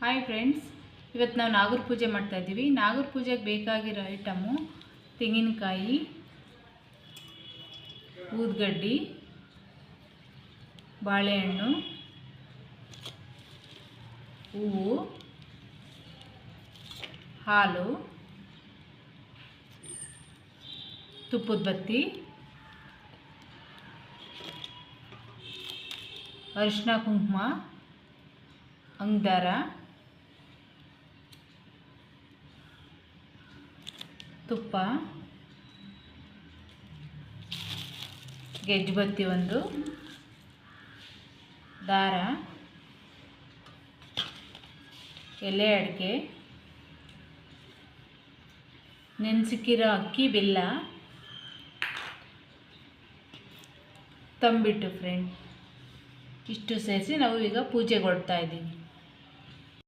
Hi friends, ಇವತ್ತು ನಾವು ನಾಗರ ಪೂಜೆ ಮಾಡ್ತಾ ಇದ್ದೀವಿ. ನಾಗರ ಪೂಜೆಗೆ ಬೇಕಾಗಿರೋ ಐಟಮು ತೆಂಗಿನಕಾಯಿ, ಊದ್ಗಡ್ಡಿ, ಬಾಳೆಹಣ್ಣು, ಹೂವು, ಹಾಲು, ತುಪ್ಪದ ಬತ್ತಿ, ಅರಿಶಿನ ಕುಂಕುಮ, ಅಂಗದಾರ, ತುಪ್ಪ, ಗೆಜ್ಜುಬತ್ತಿ ಒಂದು, ದಾರ, ಎಲೆ ಅಡಿಕೆ, ನೆನೆಸಿಕ್ಕಿರೋ ಅಕ್ಕಿ, ಬೆಲ್ಲ, ತಂಬಿಟ್ಟು ಫ್ರೆಂಡ್. ಇಷ್ಟು ಸೇರಿಸಿ ನಾವು ಈಗ ಪೂಜೆಗೆ ಹೊರಡ್ತಾ ಇದ್ದೀವಿ.